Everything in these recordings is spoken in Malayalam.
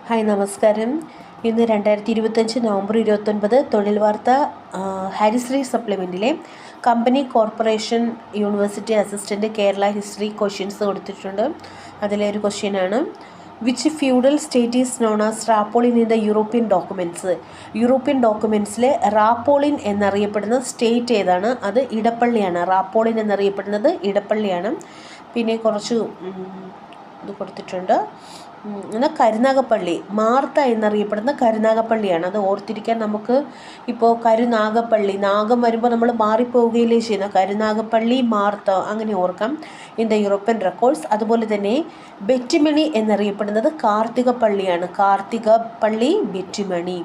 ഹായ് നമസ്കാരം. ഇന്ന് 2025 നവംബർ 29 തൊഴിൽ വാർത്ത ഹാരിശ്രീ സപ്ലിമെൻറ്റിലെ company corporation university assistant Kerala history questions കൊടുത്തിട്ടുണ്ട്. അതിലെ ഒരു ക്വസ്റ്റ്യനാണ്, which feudal state is known as Rappolin in the European documents. European ഡോക്യുമെൻറ്റ്സിലെ റാപ്പോളിൻ എന്നറിയപ്പെടുന്ന സ്റ്റേറ്റ് ഏതാണ്? അത് ഇടപ്പള്ളിയാണ്. റാപ്പോളിൻ എന്നറിയപ്പെടുന്നത് ഇടപ്പള്ളിയാണ്. പിന്നെ കുറച്ച് ഇത് കൊടുത്തിട്ടുണ്ട്. എന്നാൽ കരുനാഗപ്പള്ളി, മാർത്ത എന്നറിയപ്പെടുന്ന കരുനാഗപ്പള്ളിയാണ്. അത് ഓർത്തിരിക്കാൻ നമുക്ക് ഇപ്പോൾ കരുനാഗപ്പള്ളി, നാഗം വരുമ്പോൾ നമ്മൾ മാറിപ്പോവുകയില്ലേ ചെയ്യുന്നത്. കരുനാഗപ്പള്ളി, മാർത്ത അങ്ങനെ ഓർക്കാം ഇൻ ദ യൂറോപ്യൻ റെക്കോർഡ്സ്. അതുപോലെ തന്നെ ബെറ്റിമണി എന്നറിയപ്പെടുന്നത് കാർത്തികപ്പള്ളിയാണ്. കാർത്തികപ്പള്ളി, ബെറ്റിമണി.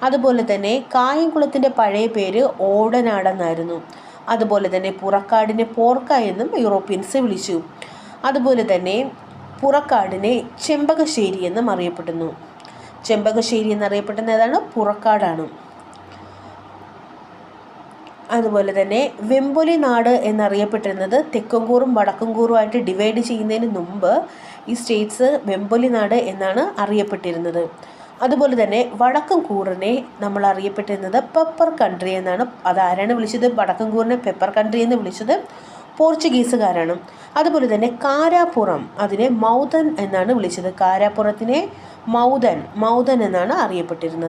അതുപോലെ തന്നെ കായംകുളത്തിൻ്റെ പഴയ പേര് ഓടനാടെന്നായിരുന്നു. അതുപോലെ തന്നെ പുറക്കാടിനെ പോർക്ക എന്നും യൂറോപ്യൻസ് വിളിച്ചു. അതുപോലെ തന്നെ പുറക്കാടിനെ ചെമ്പകശ്ശേരി എന്നും അറിയപ്പെടുന്നു. ചെമ്പകശ്ശേരി എന്നറിയപ്പെടുന്ന ഏതാണ്? പുറക്കാടാണ്. അതുപോലെ തന്നെ വെമ്പൊലി നാട് എന്നറിയപ്പെട്ടിരുന്നത് തെക്കൻകൂറും വടക്കൻകൂറുമായിട്ട് ഡിവൈഡ് ചെയ്യുന്നതിന് മുമ്പ് ഈ സ്റ്റേറ്റ്സ് വെമ്പൊലി നാട് എന്നാണ് അറിയപ്പെട്ടിരുന്നത്. അതുപോലെ തന്നെ വടക്കൻകൂറിനെ നമ്മൾ അറിയപ്പെട്ടിരുന്നത് പെപ്പർ കൺട്രി എന്നാണ്. അതാരാണ് വിളിച്ചത്? വടക്കൻകൂറിനെ പെപ്പർ കൺട്രി എന്ന് വിളിച്ചത് പോർച്ചുഗീസുകാരാണ്. അതുപോലെ തന്നെ കാരാപ്പുറം, അതിനെ മൗതൻ എന്നാണ് വിളിച്ചത്. കാരാപ്പുറത്തിനെ മൗതൻ എന്നാണ് അറിയപ്പെട്ടിരുന്നത്.